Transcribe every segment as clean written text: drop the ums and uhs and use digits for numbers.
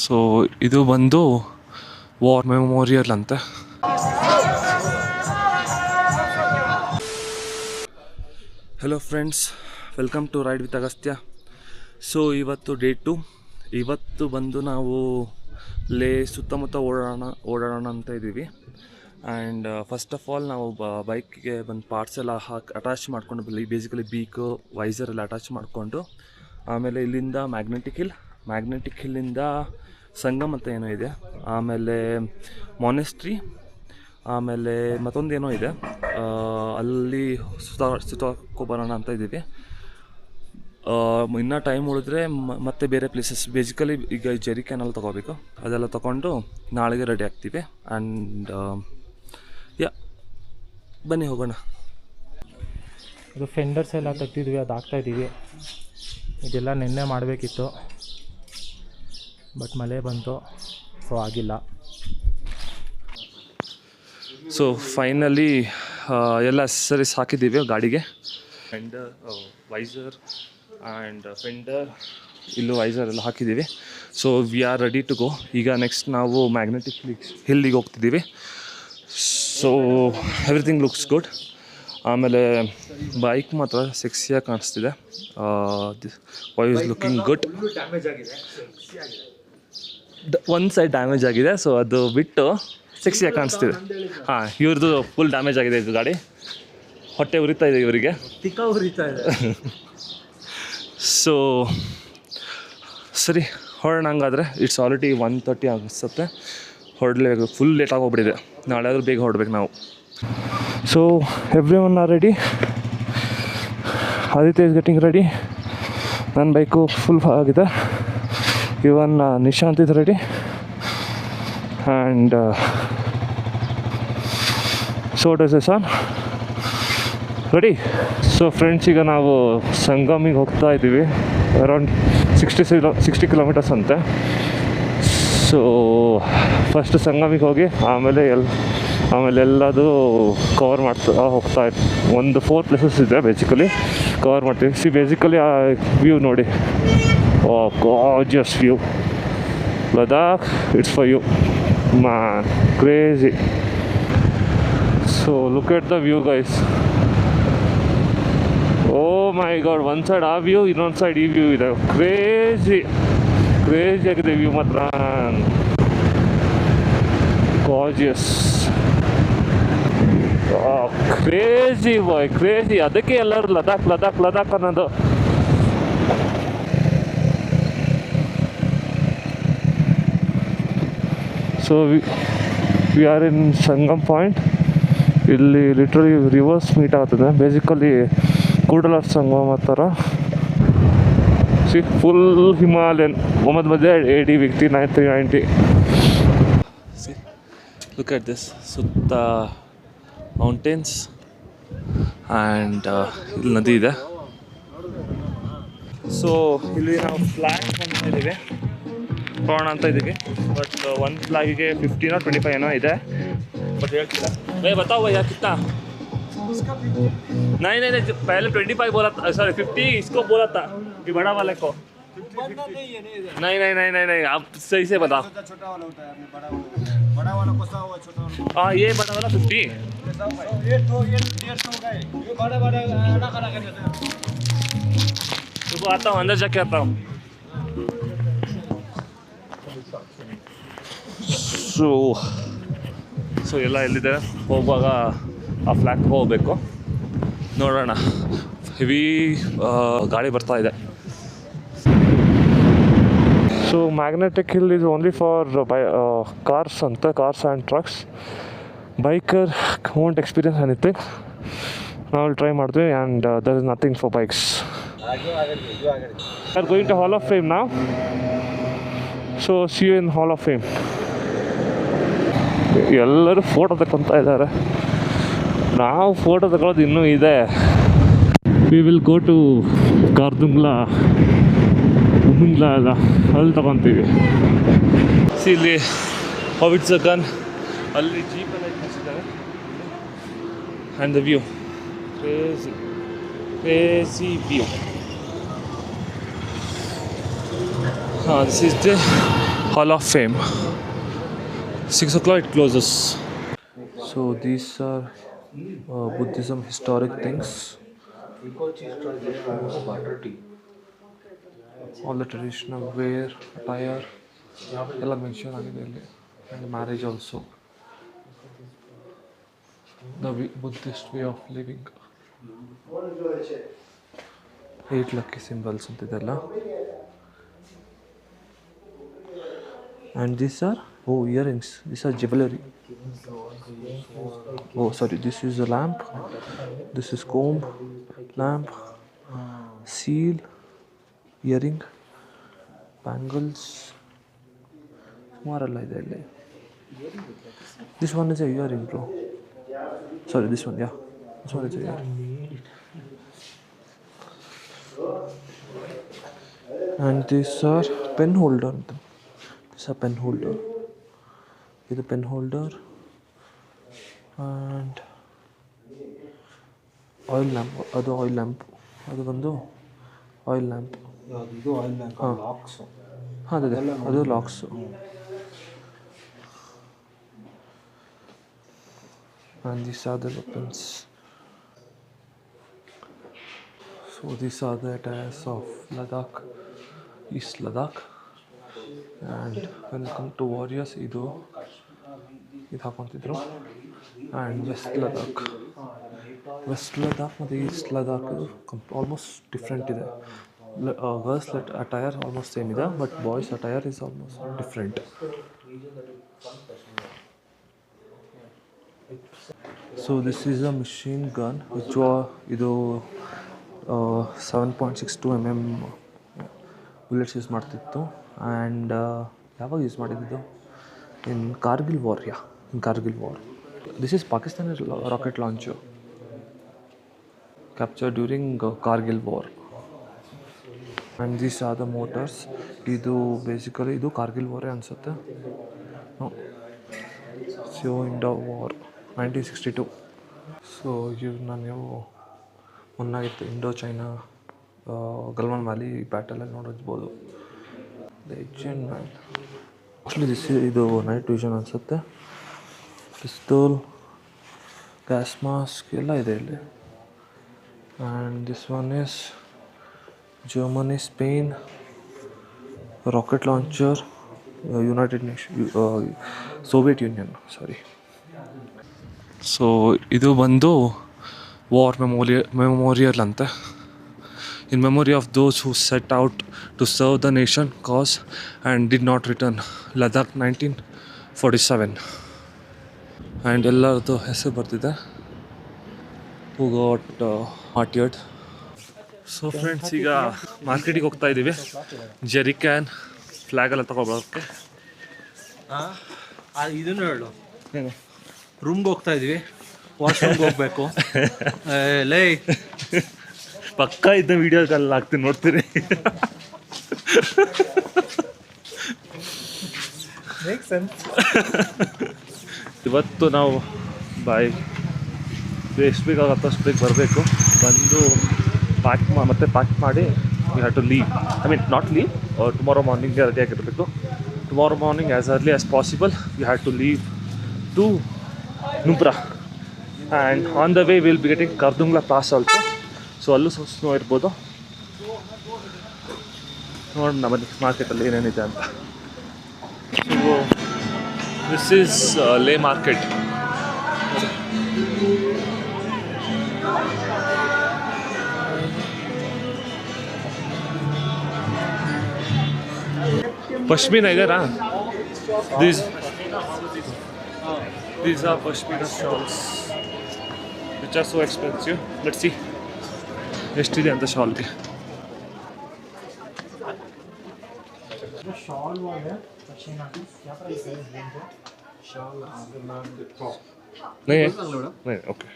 So ಇದು ಬಂದು war memorial ಅಂತೆ. Hello friends, welcome to ride with Agastya. So ಇವತ್ತು ಡೇ 2. ಇವತ್ತು ಬಂದು ನಾವು ಸುತ್ತಮುತ್ತ ಓಡಾಡೋಣ ಅಂತ ಇದ್ದೀವಿ. ಆ್ಯಂಡ್ ಫಸ್ಟ್ ಆಫ್ ಆಲ್ ನಾವು ಬೈಕ್ಗೆ ಬಂದು ಪಾರ್ಟ್ಸ್ ಎಲ್ಲ ಅಟ್ಯಾಚ್ ಮಾಡ್ಕೊಂಡು ಬೇಸಿಕಲಿ ಬೀಕು ವೈಸರ್ ಎಲ್ಲ ಅಟ್ಯಾಚ್ ಮಾಡಿಕೊಂಡು, ಆಮೇಲೆ ಇಲ್ಲಿಂದ ಮ್ಯಾಗ್ನೆಟಿಕ್ ಹಿಲ್ಲಿಂದ ಸಂಗಮ್ ಅಂತ ಏನೋ ಇದೆ, ಆಮೇಲೆ ಮಾನೆಸ್ಟ್ರಿ, ಆಮೇಲೆ ಮತ್ತೊಂದೇನೋ ಇದೆ, ಅಲ್ಲಿ ಸುತ್ತಾಕೋಬರೋಣ ಅಂತ ಇದ್ದೀವಿ. ಇನ್ನೂ ಟೈಮ್ ಉಳಿದ್ರೆ ಮತ್ತೆ ಬೇರೆ ಪ್ಲೇಸಸ್, ಬೇಸಿಕಲಿ ಈಗ ಜೆರಿ ಕ್ಯಾನಲ್ ತೊಗೋಬೇಕು, ಅದೆಲ್ಲ ತೊಗೊಂಡು ನಾಳೆಗೆ ರೆಡಿ ಆಗ್ತೀವಿ. ಆ್ಯಂಡ್ ಬನ್ನಿ ಹೋಗೋಣ. ಇದು ಫೆಂಡರ್ಸ್ ಎಲ್ಲ ತೆಗ್ದಿದ್ವಿ, ಅದು ಹಾಕ್ತಾಯಿದ್ದೀವಿ. ಇದೆಲ್ಲ ನಿನ್ನೆ ಮಾಡಬೇಕಿತ್ತು, ಬಟ್ ಮಳೆ ಬಂತು, ಸೊ ಆಗಿಲ್ಲ. ಸೊ ಫೈನಲಿ ಎಲ್ಲ ಅಸೆಸರೀಸ್ ಹಾಕಿದ್ದೀವಿ ಗಾಡಿಗೆ. ಫೆಂಡರ್, ವೈಸರ್ ಆ್ಯಂಡ್ ಫೆಂಡರ್, ಇಲ್ಲೂ ವೈಸರ್ ಎಲ್ಲ ಹಾಕಿದ್ದೀವಿ. So we are ready to go. ಈಗ ನೆಕ್ಸ್ಟ್ ನಾವು ಮ್ಯಾಗ್ನೆಟಿಕ್ ಹಿಲ್ಲಿಗೆ ಹೋಗ್ತಿದ್ದೀವಿ. So everything looks good. ಆಮೇಲೆ ಬೈಕ್ ಮಾತ್ರ ಸೆಕ್ಸಿಯಾಗಿ ಕಾಣಿಸ್ತಿದೆ. Voice looking good. ಒಂದು ಸೈಡ್ ಡ್ಯಾಮೇಜ್ ಆಗಿದೆ, ಸೊ ಅದು ಬಿಟ್ಟು ಸೆಕ್ಸಿಯಾಗಿ ಕಾಣಿಸ್ತಿದೆ. ಹಾಂ, ಇವ್ರದ್ದು ಫುಲ್ ಡ್ಯಾಮೇಜ್ ಆಗಿದೆ ಇದು ಗಾಡಿ. ಹೊಟ್ಟೆ ಉರಿತಾ ಇದೆ ಇವರಿಗೆ, ಉರಿತಾ ಇದೆ. ಸೊ ಸರಿ ಹೊರಡೋಣ ಹಂಗಾದರೆ. ಇಟ್ಸ್ ಆಲ್ರೆಡಿ 1:30 ಅನಿಸುತ್ತೆ. ಹೊರಡಲೇಬೇಕು, ಫುಲ್ ಲೇಟ್ ಆಗೋಗ್ಬಿಟ್ಟಿದೆ. ನಾಳೆ ಆದರೂ ಬೇಗ ಹೊರಡ್ಬೇಕು ನಾವು. So everyone are ready. Aditya is getting ready. ನನ್ನ ಬೈಕು ಫುಲ್ ಆಗಿದೆ. Even Nishant is ready. And so does Ahsan ready. So friends, ಈಗ ನಾವು ಸಂಗಮಿಗೆ ಹೋಗ್ತಾ ಇದ್ದೀವಿ. ಅರೌಂಡ್ 60 ಕಿಲೋಮೀಟರ್ಸ್ ಅಂತೆ. ಸೊ ಫಸ್ಟ್ ಸಂಗಮಿಗೆ ಹೋಗಿ ಆಮೇಲೆ ಎಲ್ಲದು ಕವರ್ ಮಾಡ್ತಾ ಹೋಗ್ತಾ ಇತ್ತು. ಒಂದು 4 ಪ್ಲೇಸಸ್ ಇದೆ ಬೇಸಿಕಲಿ ಕವರ್ ಮಾಡ್ತೀವಿ. ಬೇಸಿಕಲಿ ಆ ವ್ಯೂ ನೋಡಿ, gorgeous view. Ladakh, it's for you, man. Crazy. So look at the view, guys. Oh my god, one side ಆ ವ್ಯೂ, ಇನ್ನೊಂದು ಸೈಡ್ ಈ ವ್ಯೂ ಇದೆ. ಕ್ರೇಜಿ ಆಗಿದೆ ವ್ಯೂ ಮಾತ್ರ. Gorgeous, crazy boy, crazy. ಅದಕ್ಕೆ ಎಲ್ಲರೂ ಲದಾಖ್ ಅನ್ನೋದು. So we are in Sangam point. ಇಲ್ಲಿ ಲಿಟ್ರಲಿ ರಿವರ್ಸ್ ಮೀಟ್ ಆಗ್ತದೆ. ಬೇಸಿಕಲಿ ಕೂಡಲ ಸಂಗಮ ಥರ. ಫುಲ್ ಹಿಮಾಲಯನ್. ಮೊಹಮ್ಮದ್ ಮಧ್ಯೆ AD ವ್ಯಕ್ತಿ 9390. ಲುಕ್ ಅಟ್ ದಿಸ್, ಸುತ್ತ ಮೌಂಟೇನ್ಸ್ ಆ್ಯಂಡ್ ಇಲ್ಲಿ ನದಿ ಇದೆ. ಸೊ ಇಲ್ಲಿ ನಾವು ಫ್ಲಾಗ್ ಹೊಂದ್ತಾ ಇದ್ದೀವಿ, ಹೋಗೋಣ ಅಂತ ಇದ್ದೀವಿ. ಬಟ್ ಒಂದು ಫ್ಲಾಗಿಗೆ 15 or 25 ಏನೋ ಇದೆ, ಬಟ್ ಹೇಳ್ತಿಲ್ಲ. बताओ भैया कितना? नहीं पहले 25 बोला था, सॉरी 50 इसको बोला था कि बड़ा वाले को. नहीं आप सही से बताओ. छोटा वाला होता है, बड़ा वाला को 100, छोटा वाला. हाँ, ये बड़ा वाला 50. ये 150 का है. ये बड़ा करा के देते हैं. तो आता हूँ, अंदर जाके आता हूँ. ಸೊ ಎಲ್ಲ ಎಲ್ಲಿದೆ, ಹೋಗುವಾಗ ಆ ಫ್ಲ್ಯಾಗ್ ಹೋಗಬೇಕು. ನೋಡೋಣ. ಹೆವಿ ಗಾಳಿ ಬರ್ತಾ ಇದೆ. So magnetic hill is only for cars ಅಂತ, cars and trucks. Biker won't experience anything. ನಾವು ಟ್ರೈ ಮಾಡ್ತೀವಿ. And there is nothing for bikes. Are going to hall of fame ನಾವು. So see you in hall of fame. ಎಲ್ಲರೂ photo ತಗೊತಾ ಇದ್ದಾರೆ. ನಾವು photo ತಗೊಳ್ಳೋದು ಇನ್ನೂ ಇದೆ. We will go to Khardungla ಅಲ್ಲ, ಅಲ್ಲಿ ತಗೊತೀವಿ. ಇಲ್ಲಿ ಹಾವಿಟ್ಸ್ ಗನ್, ಅಲ್ಲಿ ಜೀಪೆಲ್ಲ ಇಟ್ಟಿದ್ದಾರೆ. And the view, crazy view. This is the Hall of Fame. 6 o'clock it closes. So these are Buddhism historic things. All the traditional wear, attire, ಎಲ್ಲ mention ಆಗಿದೆ ಇಲ್ಲಿ. And marriage also. The Buddhist way of living. 8 lucky symbols ಅಂತಿದೆಲ್ಲ. And these are earrings. These are jewelry. Sorry, this is a lamp. This is comb, lamp, seal, earring, bangles. More like that. This one is a earring, bro. Sorry, this one, yeah. This one is a earring. And these are pen holder. This is a pen holder. This is a pen holder. And oil lamp. That's oil lamp. That's oil lamp. ಇದು oil LOX. ಅದು LOX. And these are the weapons. So these are the attires of Ladakh, East Ladakh. And when it comes to warriors, ಇದು ಹಾಕೊಂತಿದ್ರು. And West Ladakh ಮತ್ತು east Ladakh almost different ಇದೆ. Girls attire almost same ಇದೆ, but boys attire is almost different. So this is a machine gun which ಇದು 7.62 mm bullets use ಮಾಡ್ತಿತ್ತು. And ಯಾವಾಗ use ಮಾಡಿದ್ದು? In Kargil war. In Kargil war. This is Pakistani rocket launcher captured during Kargil war. And these are the motors. ಇದು basically ಇದು ಕಾರ್ಗಿಲ್ ವಾರೇ ಅನಿಸುತ್ತೆ. So Indo war 1962. So ಇವನ್ನ ನೀವು ಮುನ್ನಾಗಿತ್ತು Indo China Galwan valley ಬ್ಯಾಟಲಲ್ಲಿ ನೋಡಿರ್ಬೋದು. Legend man. ಆ್ಯಕ್ಚುಲಿ ಇದು ನೈಟ್ ವಿಷನ್ ಅನಿಸುತ್ತೆ. ಪಿಸ್ತೂಲ್, gas mask ಎಲ್ಲ ಇದೆ ಇಲ್ಲಿ. And this one is Germany, Spain, rocket launcher, United Nations, Soviet Union, sorry. So ಇದು ಬಂದು ವಾರ್ ಮೆಮೋರಿಯಲ್ ಅಂತ. In memory of those who set out to serve the nation cause and did not return. Ladakh 1947. And ಎಲ್ಲರದ್ದು ಹೆಸರು ಬರ್ತಿದೆ. Who got martyred. So friends, ಈಗ ಮಾರ್ಕೆಟಿಗೆ ಹೋಗ್ತಾ ಇದ್ದೀವಿ. ಜೆರಿ ಕ್ಯಾನ್, ಫ್ಲ್ಯಾಗ್ ಎಲ್ಲ ತಗೊಬರೋಕ್ಕೆ. ಇದನ್ನು ಹೇಳು, ರೂಮ್ಗೆ ಹೋಗ್ತಾ ಇದೀವಿ, ವಾಶ್ರೂಮ್ಗೆ ಹೋಗ್ಬೇಕು. ಲೇ ಪಕ್ಕ ಇದ್ದ ವೀಡಿಯೋಗೆಲ್ಲ ಹಾಕ್ತೀನಿ, ನೋಡ್ತೀರಿ. ಇವತ್ತು ನಾವು ಎಷ್ಟು ಬೇಕಾಗತ್ತೋ ಅಷ್ಟು ಬೇಗ ಬರಬೇಕು. ಬಂದು ಮತ್ತೆ ಪ್ಯಾಕ್ ಮಾಡಿ we have to leave. I mean not leave, tomorrow ಮಾರ್ನಿಂಗ್ಗೆ ರೆಡಿ ಆಗಿರಬೇಕು. Tomorrow morning as early as possible we have to leave to Nubra. And on the way will be getting Khardungla pass also. So ಅಲ್ಲೂ ಸ್ವಲ್ಪ snow ಇರ್ಬೋದು. ನೋಡೋಣ ನಮ್ಮಲ್ಲಿ ಮಾರ್ಕೆಟಲ್ಲಿ ಏನೇನಿದೆ ಅಂತ. So this is Leh market. Pashmina idera. These are Pashmina shawls which are so expensive. Let's see ಎಷ್ಟಿದೆ ಅಂತ ಶಾಲ್ಗೆ. ಓಕೆ.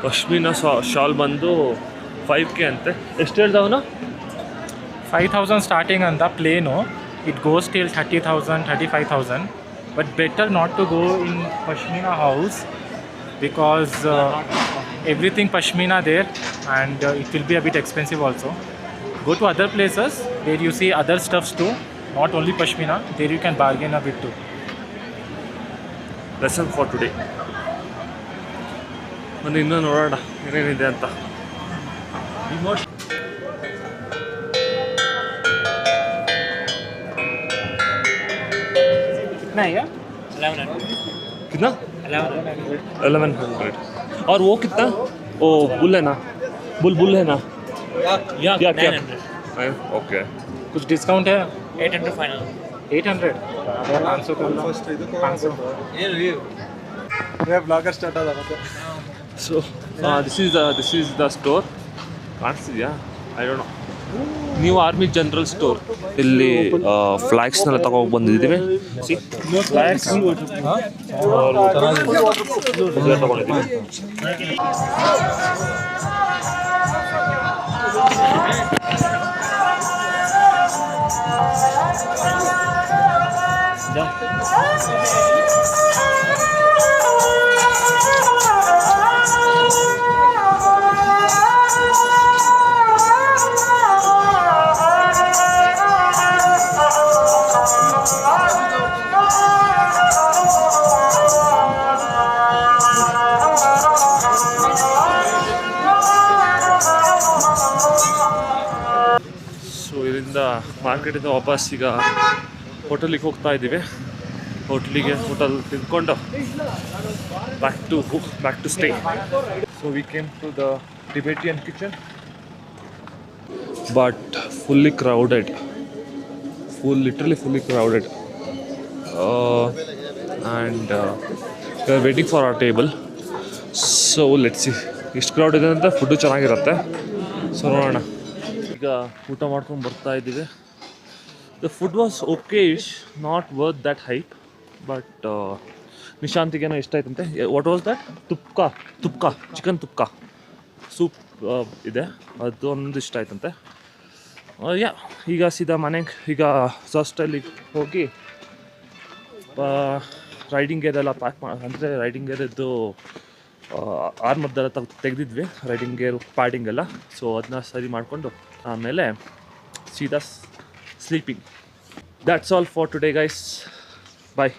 ಪಶ್ಮಿನಾ ಶಾಲ್ ಬಂದು 5K ಅಂತೆ. ಎಷ್ಟು ಹೇಳ್ದವನು? 5,000 ಸ್ಟಾರ್ಟಿಂಗ್ ಅಂತ plain. It goes till 30,000, 35,000. But better not to go in Pashmina house because everything Pashmina there, and it will be a bit expensive also. Go to other places where you see other stuffs too, Not only Pashmina, there you can bargain a bit too. Lesson for today. ಒಂದು ಇನ್ನೂ ನೋಡೋಣ ಏನೇನಿದೆ ಅಂತ. कितना है? कितना 1100. और वो कितना? ओ बुल है ना, बुल है ना. क्या 900. ओके. कुछ डिस्काउंट है? 800 final. 800. 500 कर लो. 500. ಬ್ಲಾಗರ್ ಸ್ಟಾರ್ಟ್ ಆದ ಮತ್ತೆ. So this is the store. ಕಾಣಿಸ್ತಿದ್ಯಾ? I don't know. New army general store. ಇಲ್ಲಿ ಫ್ಲಾಗ್ಸ್ನೆಲ್ಲ ತಗೊಂಡು ಬಂದಿದ್ದೀವಿ. ಸಿ ಫ್ಲಾಗ್ಸ್ ತಗೊಂಡಿದ್ದೀವಿ. ಸೊ ಇದರಿಂದ ಮಾರ್ಕೆಟಿಂದ ವಾಪಸ್ ಈಗ ಹೋಟೆಲಿಗೆ ಹೋಗ್ತಾ ಇದ್ದೀವಿ. ಹೋಟೆಲ್ ತಿನ್ಕೊಂಡು back to stay. So we came to the Tibetan kitchen, but fully crowded, literally fully crowded. And we are waiting for our table. So let's see ಎಷ್ಟು ಕ್ರೌಡ್ ಇದೆ ಅಂತ. ಫುಡ್ಡು ಚೆನ್ನಾಗಿರುತ್ತೆ. ಸೊ ನೋಡೋಣ. ಈಗ ಊಟ ಮಾಡ್ಕೊಂಡು ಬರ್ತಾ ಇದ್ದೀವಿ. The food was okay Ish, not worth that hype, but ನಿಶಾಂತಿಗೇನೋ ಇಷ್ಟ ಆಯ್ತಂತೆ. What was that? ತುಪ್ಕ chicken ತುಪ್ಕ soup ಇದೆ, ಅದೊಂದು ಇಷ್ಟ ಆಯ್ತಂತೆ. ಯಾ ಈಗ ಸೀದಾ ಮನೆಗೆ ಈಗ ಹಾಸ್ಟೆಲಿಗೆ ಹೋಗಿ ರೈಡಿಂಗ್ ಗೇರ್ ಎಲ್ಲ ಪ್ಯಾಕ್ ಅಂದರೆ ರೈಡಿಂಗ್ ಗೇರದ್ದು ಆರ್ಮರ್ದೆಲ್ಲ ತೆಗೆದಿದ್ವಿ, ರೈಡಿಂಗ್ ಗೇರ್ ಪ್ಯಾಡಿಂಗ್ ಎಲ್ಲ. ಸೊ ಅದನ್ನ ಸರಿ ಮಾಡಿಕೊಂಡು ಆಮೇಲೆ ಸೀದಾ sleeping. That's all for today guys. Bye.